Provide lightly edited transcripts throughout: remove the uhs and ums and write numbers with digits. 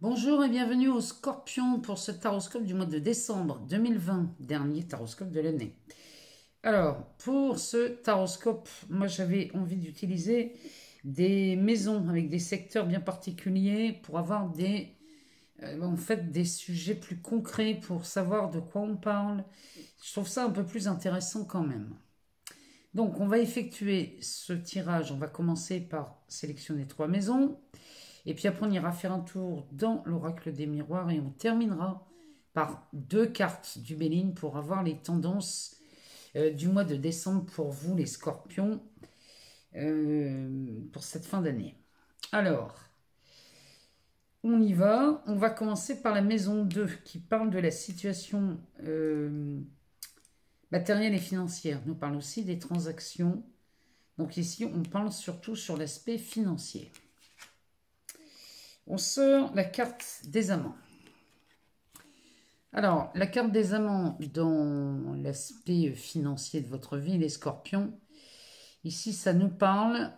Bonjour et bienvenue au Scorpion pour ce taroscope du mois de décembre 2020, dernier taroscope de l'année. Alors, pour ce taroscope, moi j'avais envie d'utiliser des maisons avec des secteurs bien particuliers pour avoir des sujets plus concrets pour savoir de quoi on parle. Je trouve ça un peu plus intéressant quand même. Donc, on va effectuer ce tirage. On va commencer par sélectionner 3 maisons. Et puis après, on ira faire un tour dans l'oracle des miroirs et on terminera par 2 cartes du Béline pour avoir les tendances du mois de décembre pour vous, les scorpions, pour cette fin d'année. Alors, on y va. On va commencer par la maison 2 qui parle de la situation matérielle et financière. Nous parle aussi des transactions. Donc ici, on parle surtout sur l'aspect financier. On sort la carte des amants. Alors, la carte des amants dans l'aspect financier de votre vie, les scorpions, ici, ça nous parle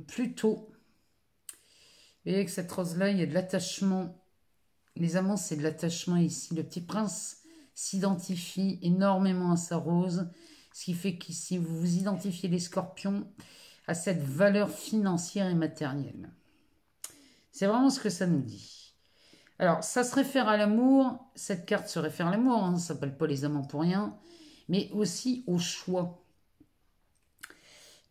plutôt. Vous voyez que cette rose-là, il y a de l'attachement. Les amants, c'est de l'attachement ici. Le petit prince s'identifie énormément à sa rose, ce qui fait qu'ici, vous vous identifiez les scorpions à cette valeur financière et matérielle. C'est vraiment ce que ça nous dit. Alors, ça se réfère à l'amour. Cette carte se réfère à l'amour. Ça ne s'appelle pas les amants pour rien. Mais aussi au choix.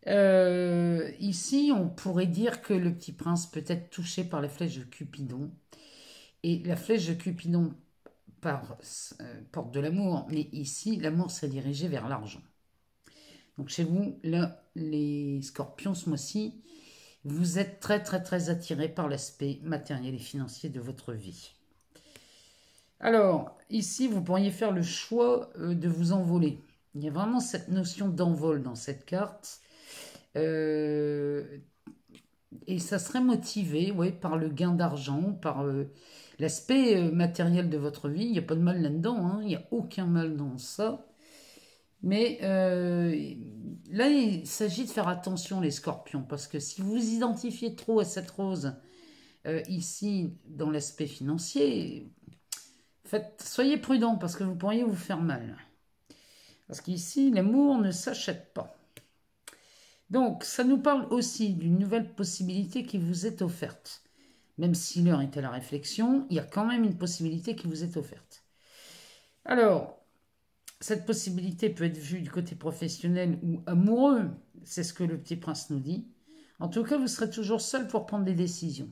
Ici, on pourrait dire que le petit prince peut être touché par la flèche de Cupidon. Et la flèche de Cupidon porte de l'amour. Mais ici, l'amour serait dirigé vers l'argent. Donc chez vous, là, les scorpions ce mois-ci, vous êtes très très très attiré par l'aspect matériel et financier de votre vie. Alors, ici, vous pourriez faire le choix de vous envoler. Il y a vraiment cette notion d'envol dans cette carte. Et ça serait motivé par le gain d'argent, par l'aspect matériel de votre vie. Il n'y a pas de mal là-dedans, il n'y a aucun mal dans ça. Mais là, il s'agit de faire attention, les scorpions, parce que si vous vous identifiez trop à cette rose, ici, dans l'aspect financier, soyez prudent, parce que vous pourriez vous faire mal. Parce qu'ici, l'amour ne s'achète pas. Donc, ça nous parle aussi d'une nouvelle possibilité qui vous est offerte. Même si l'heure est à la réflexion, il y a quand même une possibilité qui vous est offerte. Alors, cette possibilité peut être vue du côté professionnel ou amoureux, c'est ce que le petit prince nous dit. En tout cas, vous serez toujours seul pour prendre des décisions.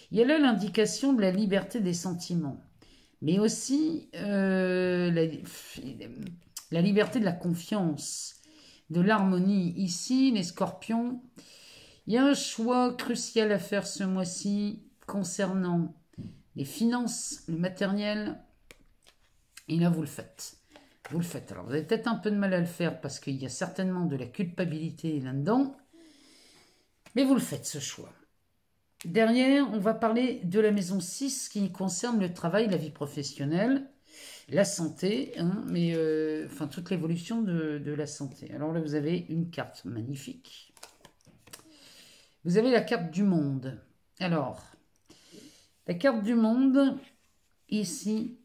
Il y a là l'indication de la liberté des sentiments, mais aussi la liberté de la confiance, de l'harmonie. Ici, les scorpions, il y a un choix crucial à faire ce mois-ci concernant les finances, le matériel, et là, vous le faites. Vous le faites. Alors, vous avez peut-être un peu de mal à le faire parce qu'il y a certainement de la culpabilité là-dedans. Mais vous le faites, ce choix. Derrière, on va parler de la maison 6 qui concerne le travail, la vie professionnelle, la santé, mais toute l'évolution de la santé. Alors là, vous avez une carte magnifique. Vous avez la carte du monde. Alors, la carte du monde, ici,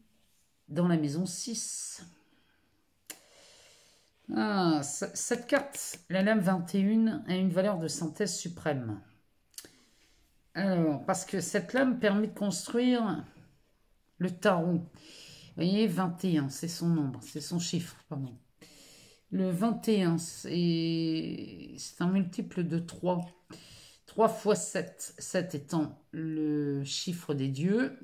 dans la maison 6. Cette carte, la lame 21, a une valeur de synthèse suprême. Alors, parce que cette lame permet de construire le tarot. Vous voyez, 21, c'est son nombre, c'est son chiffre, pardon. Le 21, c'est un multiple de 3. 3 fois 7, 7 étant le chiffre des dieux.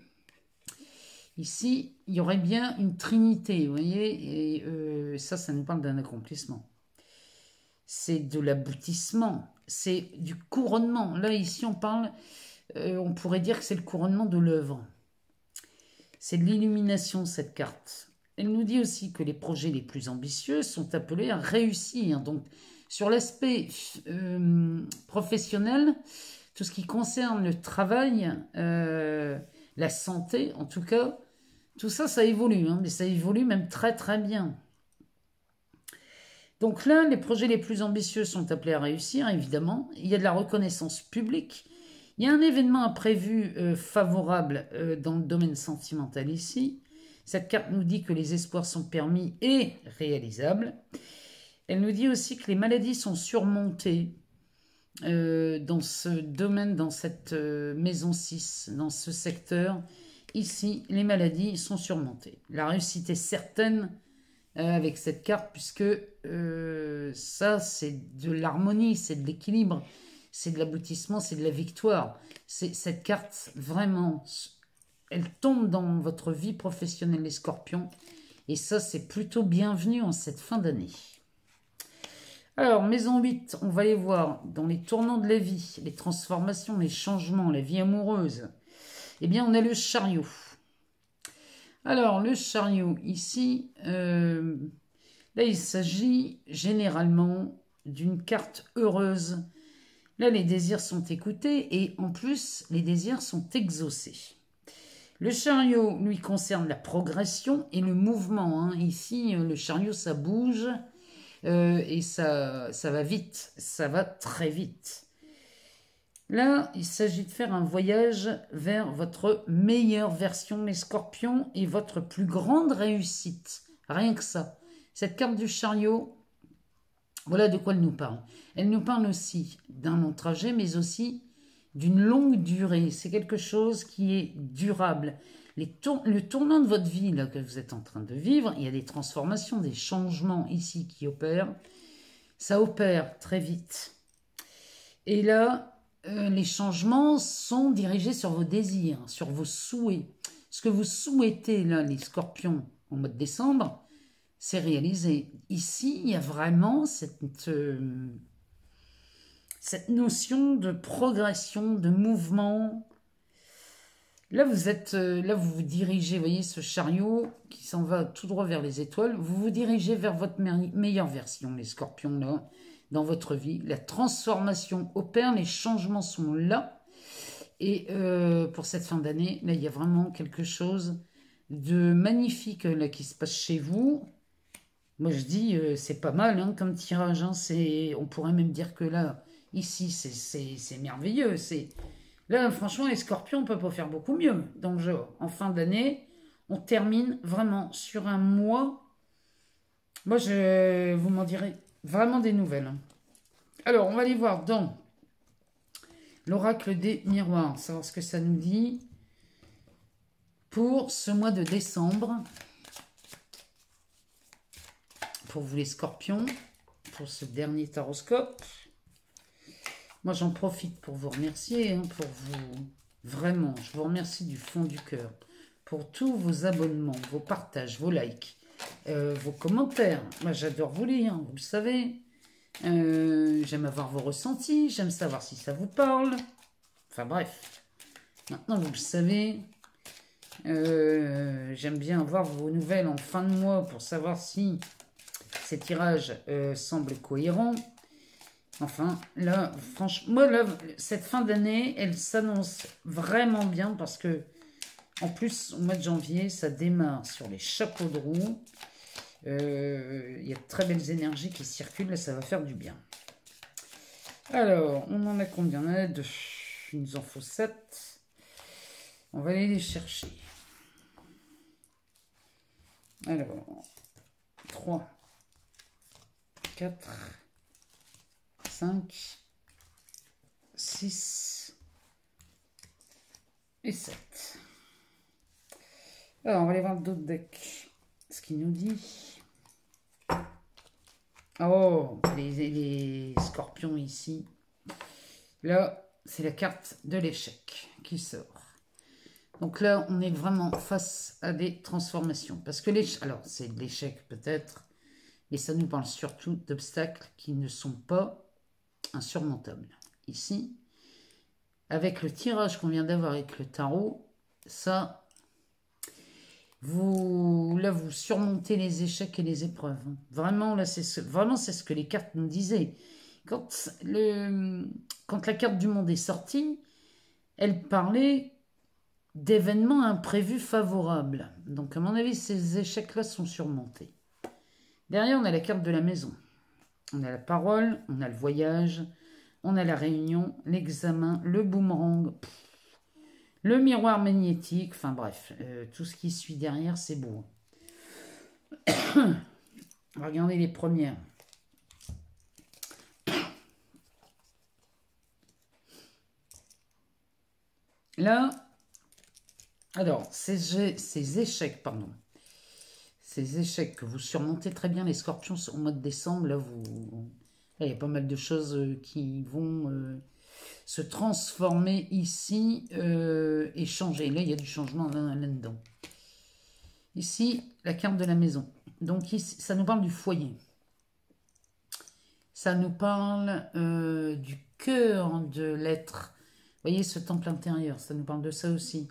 Ici, il y aurait bien une trinité, vous voyez, et ça nous parle d'un accomplissement. C'est de l'aboutissement, c'est du couronnement. Là, ici, on parle, on pourrait dire que c'est le couronnement de l'œuvre. C'est de l'illumination, cette carte. Elle nous dit aussi que les projets les plus ambitieux sont appelés à réussir. Donc, sur l'aspect professionnel, tout ce qui concerne le travail, la santé, en tout cas, tout ça, ça évolue, mais ça évolue même très très bien. Donc là, les projets les plus ambitieux sont appelés à réussir, évidemment. Il y a de la reconnaissance publique, Il y a un événement imprévu favorable dans le domaine sentimental ici. Cette carte nous dit que les espoirs sont permis et réalisables. Elle nous dit aussi que les maladies sont surmontées dans ce domaine, dans cette maison 6, dans ce secteur. Ici, les maladies sont surmontées. La réussite est certaine avec cette carte, puisque ça, c'est de l'harmonie, c'est de l'équilibre, c'est de l'aboutissement, c'est de la victoire. Cette carte, vraiment, elle tombe dans votre vie professionnelle, les scorpions, et ça, c'est plutôt bienvenu en cette fin d'année. Alors, maison 8, on va aller voir dans les tournants de la vie, les transformations, les changements, la vie amoureuse. Eh bien, on a le chariot. Alors, le chariot, ici, là, il s'agit généralement d'une carte heureuse. Là, les désirs sont écoutés et en plus, les désirs sont exaucés. Le chariot, lui, concerne la progression et le mouvement. Hein. Ici, le chariot, ça bouge et ça va vite, ça va très vite. Là, il s'agit de faire un voyage vers votre meilleure version, les scorpions, et votre plus grande réussite. Rien que ça. Cette carte du chariot, voilà de quoi elle nous parle. Elle nous parle aussi d'un long trajet, mais aussi d'une longue durée. C'est quelque chose qui est durable. Le tournant de votre vie là, que vous êtes en train de vivre, il y a des transformations, des changements ici qui opèrent. Ça opère très vite. Et là, les changements sont dirigés sur vos désirs, sur vos souhaits. Ce que vous souhaitez, là, les scorpions, en mois de décembre, c'est réalisé. Ici, il y a vraiment cette notion de progression, de mouvement. Là, vous vous dirigez, vous voyez ce chariot qui s'en va tout droit vers les étoiles. Vous vous dirigez vers votre meilleure version, les scorpions, là, dans votre vie. La transformation opère, les changements sont là. Et pour cette fin d'année, là, il y a vraiment quelque chose de magnifique là, qui se passe chez vous. Moi, je dis, c'est pas mal hein, comme tirage. Hein, on pourrait même dire que là, ici, c'est merveilleux. Là, franchement, les scorpions, on peut pas faire beaucoup mieux dans le jeu. En fin d'année, on termine vraiment sur un mois. Moi, vous m'en direz vraiment des nouvelles. Hein. Alors, on va aller voir dans l'oracle des miroirs, savoir ce que ça nous dit pour ce mois de décembre. Pour vous les scorpions, pour ce dernier taroscope. Moi, j'en profite pour vous remercier, hein, pour vous, vraiment, je vous remercie du fond du cœur, pour tous vos abonnements, vos partages, vos likes, vos commentaires. Moi, j'adore vous lire, vous le savez. J'aime avoir vos ressentis, j'aime savoir si ça vous parle. Enfin bref, maintenant, vous le savez. J'aime bien avoir vos nouvelles en fin de mois pour savoir si ces tirages semblent cohérents. Enfin, là, franchement, moi, là, cette fin d'année, elle s'annonce vraiment bien parce que, en plus, au mois de janvier, ça démarre sur les chapeaux de roue. Il y a de très belles énergies qui circulent et ça va faire du bien. Alors, on en a combien? On en a 2. Il nous en faut 7. On va aller les chercher. Alors, 3, 4, 5, 6 et 7. Alors, on va aller voir d'autres decks. Ce qu'il nous dit. Oh, les scorpions ici. Là, c'est la carte de l'échec qui sort. Donc là, on est vraiment face à des transformations. Parce que alors, c'est de l'échec peut-être, mais ça nous parle surtout d'obstacles qui ne sont pas insurmontables. Ici, avec le tirage qu'on vient d'avoir avec le tarot, ça, vous surmontez les échecs et les épreuves. Vraiment, là, c'est ce que les cartes nous disaient. Quand la carte du monde est sortie, elle parlait d'événements imprévus favorables. Donc, à mon avis, ces échecs-là sont surmontés. Derrière, on a la carte de la maison. On a la parole, on a le voyage, on a la réunion, l'examen, le boomerang, le miroir magnétique, enfin bref, tout ce qui suit derrière, c'est beau. Regardez les premières. Là, alors, ces échecs, pardon, ces échecs que vous surmontez très bien, les scorpions, au mois de décembre, là, il y a pas mal de choses qui vont se transformer ici et changer. Là, il y a du changement là-dedans. Ici, la carte de la maison. Donc, ici, ça nous parle du foyer. Ça nous parle du cœur de l'être. Vous voyez, ce temple intérieur, ça nous parle de ça aussi.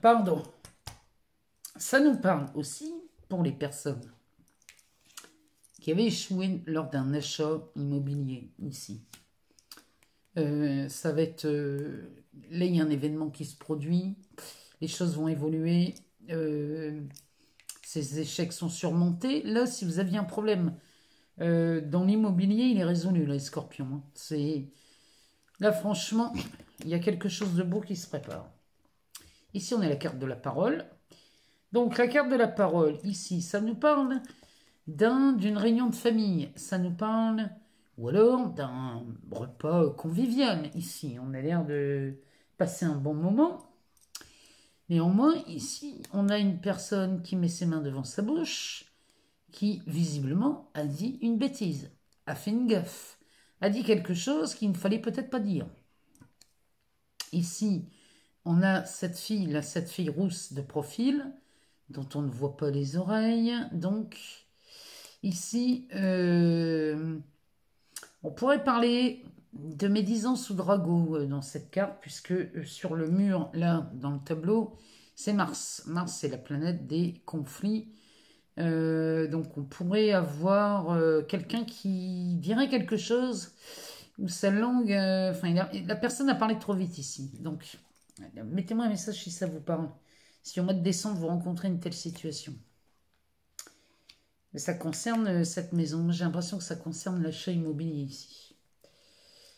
Pardon. Ça nous parle aussi pour les personnes qui avaient échoué lors d'un achat immobilier ici. Ça va être... là, il y a un événement qui se produit. Les choses vont évoluer. Ces échecs sont surmontés. Là, si vous aviez un problème dans l'immobilier, il est résolu, là, les scorpions. Là, franchement, il y a quelque chose de beau qui se prépare. Ici, on a la carte de la parole. Donc, la carte de la parole, ici, ça nous parle d'une réunion de famille. Ça nous parle, ou alors, d'un repas convivial, ici. On a l'air de passer un bon moment. Néanmoins, ici, on a une personne qui met ses mains devant sa bouche, qui, visiblement, a dit une bêtise, a fait une gaffe, a dit quelque chose qu'il ne fallait peut-être pas dire. Ici, on a cette fille rousse de profil, dont on ne voit pas les oreilles. Donc, ici, on pourrait parler de médisance ou drago dans cette carte, puisque sur le mur, là, dans le tableau, c'est Mars. Mars, c'est la planète des conflits. Donc, on pourrait avoir quelqu'un qui dirait quelque chose où sa langue... la personne a parlé trop vite ici. Donc, mettez-moi un message si ça vous parle. Si au mois de décembre, vous rencontrez une telle situation. Mais ça concerne cette maison. J'ai l'impression que ça concerne l'achat immobilier ici.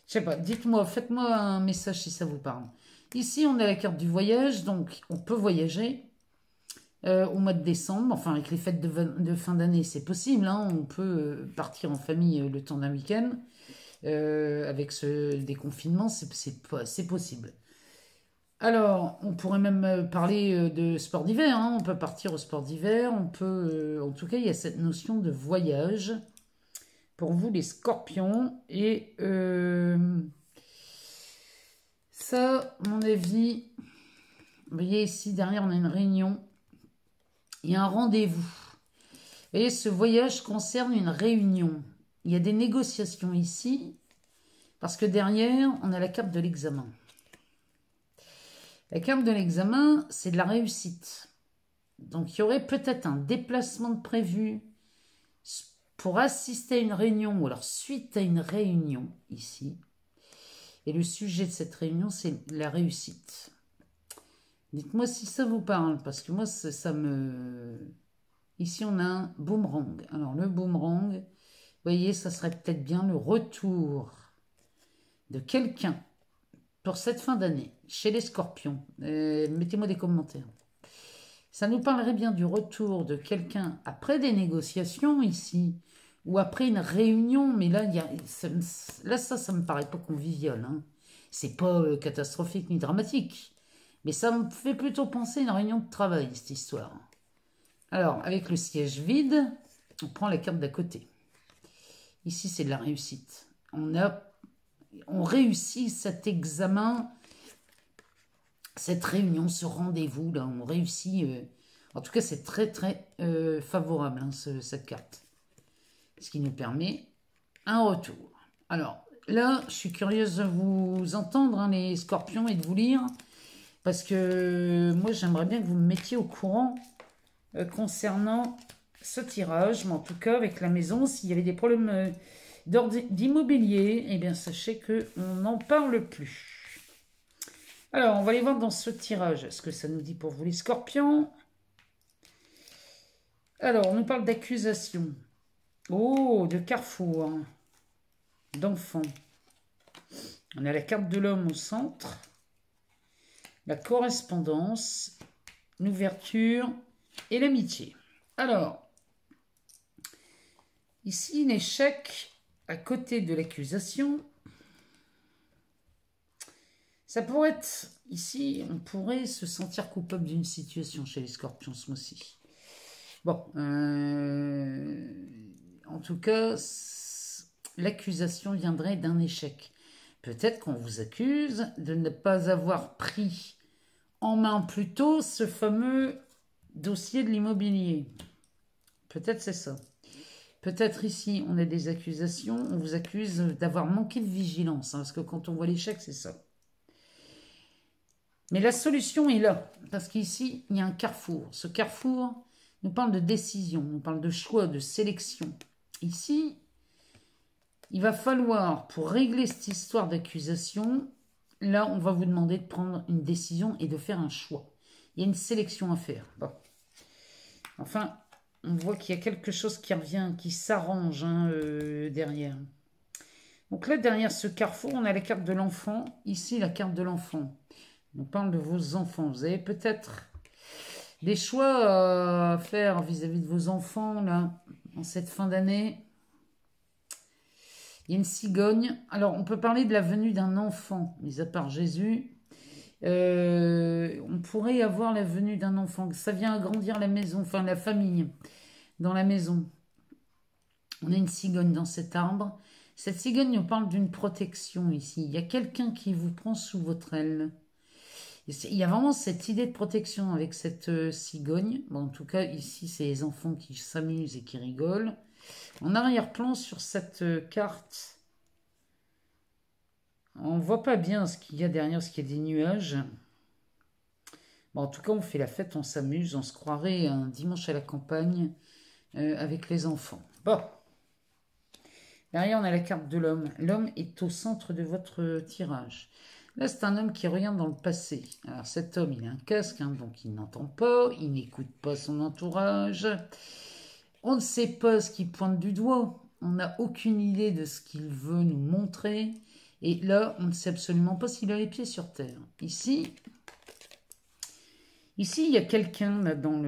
Je sais pas, dites-moi, faites-moi un message si ça vous parle. Ici, on a la carte du voyage, donc on peut voyager au mois de décembre. Enfin, avec les fêtes de fin d'année, c'est possible. Hein, on peut partir en famille le temps d'un week-end. Avec ce déconfinement, c'est possible. Alors, on pourrait même parler de sport d'hiver. Hein. On peut partir au sport d'hiver. On peut, en tout cas, il y a cette notion de voyage pour vous, les scorpions. Et ça, à mon avis, vous voyez ici, derrière, on a une réunion. Il y a un rendez-vous. Vous voyez, ce voyage concerne une réunion. Il y a des négociations ici, parce que derrière, on a la carte de l'examen. La carte de l'examen, c'est de la réussite. Donc, il y aurait peut-être un déplacement de prévu pour assister à une réunion, ou alors suite à une réunion, ici. Et le sujet de cette réunion, c'est la réussite. Dites-moi si ça vous parle, parce que moi, ça me... Ici, on a un boomerang. Alors, le boomerang, vous voyez, ça serait peut-être bien le retour de quelqu'un pour cette fin d'année, chez les scorpions. Mettez-moi des commentaires. Ça nous parlerait bien du retour de quelqu'un après des négociations ici, ou après une réunion, mais là, ça me paraît pas convivial. Hein. C'est pas catastrophique ni dramatique, mais ça me fait plutôt penser à une réunion de travail, cette histoire. Alors, avec le siège vide, on prend la carte d'à côté. Ici, c'est de la réussite. On réussit cet examen, cette réunion, ce rendez-vous, là, on réussit. En tout cas, c'est très, très favorable, hein, cette carte. Ce qui nous permet un retour. Alors, là, je suis curieuse de vous entendre, hein, les scorpions, et de vous lire, parce que moi, j'aimerais bien que vous me mettiez au courant concernant ce tirage, mais en tout cas, avec la maison, s'il y avait des problèmes d'ordre d'immobilier, eh bien, sachez qu'on n'en parle plus. Alors, on va aller voir dans ce tirage ce que ça nous dit pour vous, les scorpions. Alors, on nous parle d'accusation. Oh, de carrefour, d'enfant. On a la carte de l'homme au centre, la correspondance, l'ouverture et l'amitié. Alors, ici, l'échec à côté de l'accusation. Ça pourrait être, ici, on pourrait se sentir coupable d'une situation chez les scorpions ce mois-ci. Bon, en tout cas, l'accusation viendrait d'un échec. Peut-être qu'on vous accuse de ne pas avoir pris en main plus tôt ce fameux dossier de l'immobilier. Peut-être c'est ça. Peut-être ici, on a des accusations, on vous accuse d'avoir manqué de vigilance, hein, parce que quand on voit l'échec, c'est ça. Mais la solution est là, parce qu'ici, il y a un carrefour. Ce carrefour nous parle de décision, nous parle de choix, de sélection. Ici, il va falloir, pour régler cette histoire d'accusation, là, on va vous demander de prendre une décision et de faire un choix. Il y a une sélection à faire. Bon. Enfin, on voit qu'il y a quelque chose qui revient, qui s'arrange derrière. Donc là, derrière ce carrefour, on a la carte de l'enfant. Ici, la carte de l'enfant. On parle de vos enfants. Vous avez peut-être des choix à faire vis-à-vis de vos enfants, là, en cette fin d'année. Il y a une cigogne. Alors, on peut parler de la venue d'un enfant, mis à part Jésus. On pourrait avoir la venue d'un enfant. Ça vient agrandir la maison, enfin la famille, dans la maison. On a une cigogne dans cet arbre. Cette cigogne nous parle d'une protection ici. Il y a quelqu'un qui vous prend sous votre aile. Il y a vraiment cette idée de protection avec cette cigogne. Bon, en tout cas, ici, c'est les enfants qui s'amusent et qui rigolent. En arrière-plan, sur cette carte, on ne voit pas bien ce qu'il y a derrière, ce qu'il y a des nuages. Bon, en tout cas, on fait la fête, on s'amuse, on se croirait un dimanche à la campagne avec les enfants. Bon. Derrière, on a la carte de l'homme. L'homme est au centre de votre tirage. Là, c'est un homme qui regarde dans le passé. Alors, cet homme, il a un casque, hein, donc il n'entend pas, il n'écoute pas son entourage. On ne sait pas ce qu'il pointe du doigt. On n'a aucune idée de ce qu'il veut nous montrer. Et là, on ne sait absolument pas s'il a les pieds sur terre. Ici, il y a quelqu'un là dans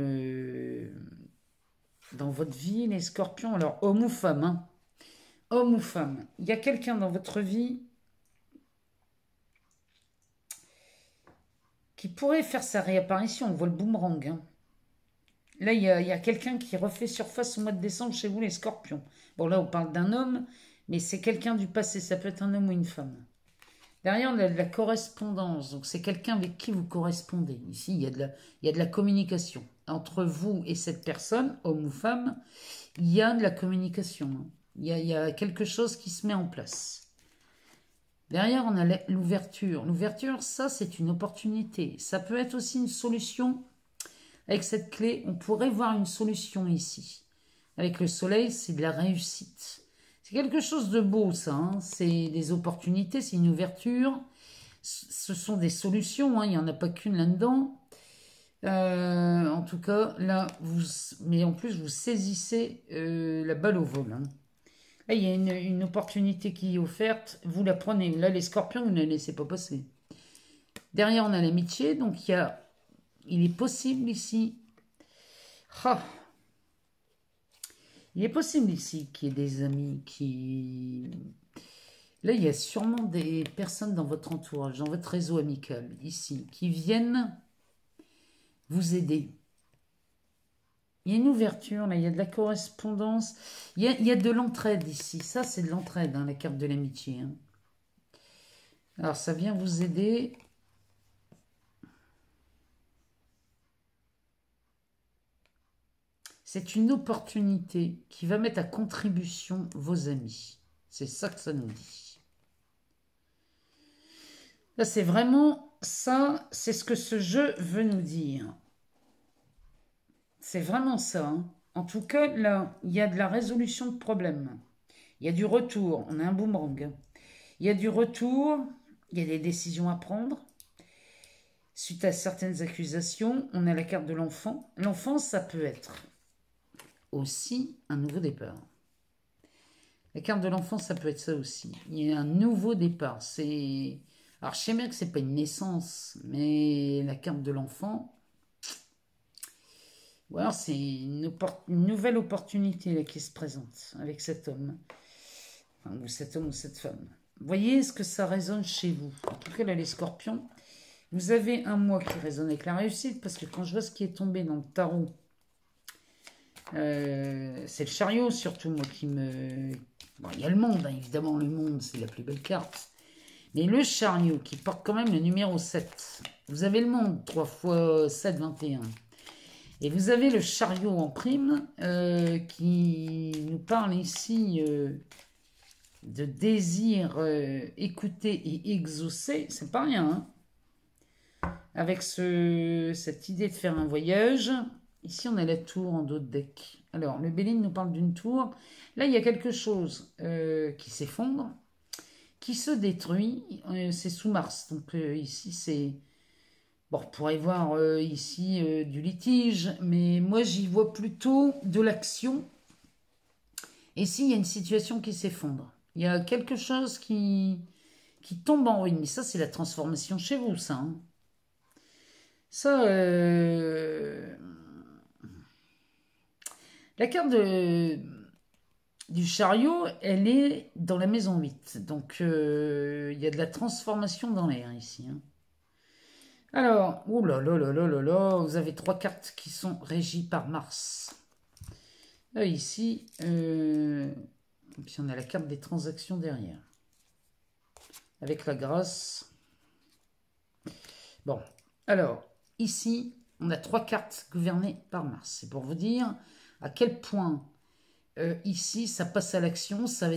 votre vie, les scorpions. Alors, homme ou femme, hein. Homme ou femme. Il y a quelqu'un dans votre vie qui pourrait faire sa réapparition. On voit le boomerang, hein. Là, il y a quelqu'un qui refait surface au mois de décembre chez vous, les scorpions. Bon, là, on parle d'un homme, mais c'est quelqu'un du passé. Ça peut être un homme ou une femme. Derrière, on a de la correspondance. Donc, c'est quelqu'un avec qui vous correspondez. Ici, il y a de la communication. Entre vous et cette personne, homme ou femme, il y a de la communication. Il y a quelque chose qui se met en place. Derrière, on a l'ouverture. L'ouverture, ça, c'est une opportunité. Ça peut être aussi une solution. Avec cette clé, on pourrait voir une solution ici. Avec le soleil, c'est de la réussite. C'est quelque chose de beau, ça. Hein. C'est des opportunités, c'est une ouverture. Ce sont des solutions, hein. Il n'y en a pas qu'une là-dedans. En tout cas, là, mais en plus, vous saisissez la balle au vol. Hein. Là, il y a une opportunité qui est offerte. Vous la prenez. Là, les scorpions, vous ne la laissez pas passer. Derrière, on a l'amitié. Donc, il est possible ici. Il est possible ici qu'il y ait des amis qui... Là, il y a sûrement des personnes dans votre entourage, dans votre réseau amical, ici, qui viennent vous aider. Il y a une ouverture, là, il y a de la correspondance. Il y a de l'entraide ici. Ça, c'est de l'entraide, hein, la carte de l'amitié. Hein. Alors, ça vient vous aider... C'est une opportunité qui va mettre à contribution vos amis. C'est ça que ça nous dit. Là, c'est vraiment ça, c'est ce que ce jeu veut nous dire. C'est vraiment ça. Hein. En tout cas, là, il y a de la résolution de problèmes. Il y a du retour. On a un boomerang. Il y a du retour. Il y a des décisions à prendre. Suite à certaines accusations, on a la carte de l'enfant. L'enfant, ça peut être aussi un nouveau départ. La carte de l'enfant, ça peut être ça aussi. Il y a un nouveau départ. Alors, je sais bien que c'est pas une naissance, mais la carte de l'enfant, ou alors c'est une nouvelle opportunité là, qui se présente avec cet homme. Enfin, ou cet homme ou cette femme. Voyez ce que ça résonne chez vous. En tout cas, là, les scorpions, vous avez un mois qui résonne avec la réussite, parce que quand je vois ce qui est tombé dans le tarot, c'est le chariot surtout, moi, qui me... Bon, il y a le monde, hein, évidemment, le monde, c'est la plus belle carte. Mais le chariot, qui porte quand même le numéro 7. Vous avez le monde, 3 fois 7, 21. Et vous avez le chariot en prime, qui nous parle ici de désir écouté et exaucé. C'est pas rien, hein. Avec cette idée de faire un voyage. Ici, on a la tour en dos de deck. Alors, le Béline nous parle d'une tour. Là, il y a quelque chose qui s'effondre, qui se détruit. C'est sous Mars. Donc, ici, c'est... Bon, on pourrait voir ici du litige, mais moi, j'y vois plutôt de l'action. Et ici, il y a une situation qui s'effondre. Il y a quelque chose qui tombe en ruine. Mais ça, c'est la transformation chez vous, ça. Hein. Ça, la carte du chariot, elle est dans la maison 8. Donc, il y a de la transformation dans l'air ici. Hein. Alors, oh là là là là là là, vous avez 3 cartes qui sont régies par Mars. Là, ici, et puis on a la carte des transactions derrière. Avec la grâce. Bon, alors, ici, on a 3 cartes gouvernées par Mars. C'est pour vous dire à quel point, ici, ça passe à l'action. Ça va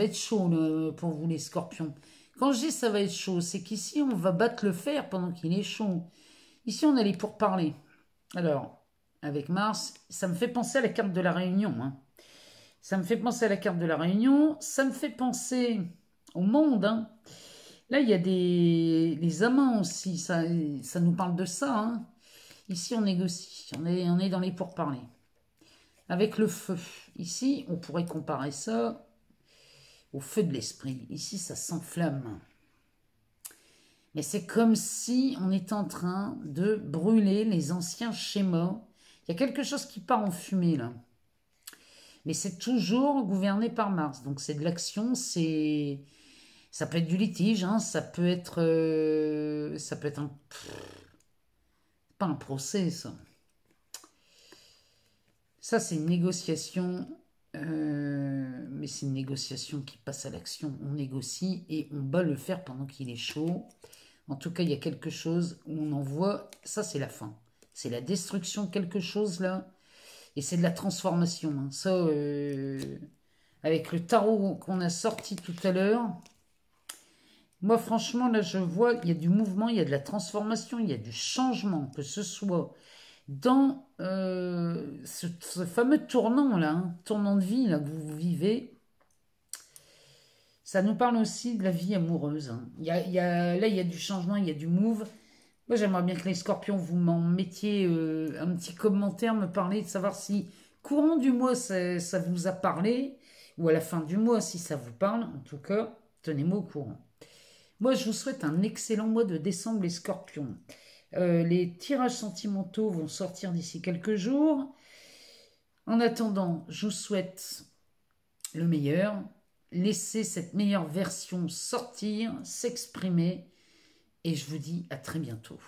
être chaud pour vous, les scorpions. Quand je dis ça va être chaud, c'est qu'ici, on va battre le fer pendant qu'il est chaud. Ici, on a les pourparlers. Alors, avec Mars, ça me fait penser à la carte de la Réunion. Hein. Ça me fait penser à la carte de la Réunion. Ça me fait penser au monde. Hein. Là, il y a les amants aussi. Ça nous parle de ça. Hein. Ici, on négocie. On est dans les pourparlers. Avec le feu. Ici, on pourrait comparer ça au feu de l'esprit. Ici, ça s'enflamme. Mais c'est comme si on était en train de brûler les anciens schémas. Il y a quelque chose qui part en fumée, là. Mais c'est toujours gouverné par Mars. Donc c'est de l'action, ça peut être du litige, hein, ça peut être un... pas un procès, ça. Ça, c'est une négociation, mais c'est une négociation qui passe à l'action. On négocie et on bat le fer pendant qu'il est chaud. En tout cas, il y a quelque chose où on en voit... Ça, c'est la fin. C'est la destruction de quelque chose, là. Et c'est de la transformation. Hein. Ça, avec le tarot qu'on a sorti tout à l'heure, moi, franchement, là, je vois, il y a du mouvement, il y a de la transformation, il y a du changement, que ce soit dans ce fameux tournant, là, hein, tournant de vie, là, que vous vivez. Ça nous parle aussi de la vie amoureuse. Hein. Là, il y a du changement, il y a du move. Moi, j'aimerais bien que les scorpions, vous m'en mettiez un petit commentaire, me parler de savoir si courant du mois, ça vous a parlé, ou à la fin du mois, si ça vous parle. En tout cas, tenez-moi au courant. Moi, je vous souhaite un excellent mois de décembre, les scorpions. Les tirages sentimentaux vont sortir d'ici quelques jours. En attendant, je vous souhaite le meilleur. Laissez cette meilleure version sortir, s'exprimer. Et je vous dis à très bientôt.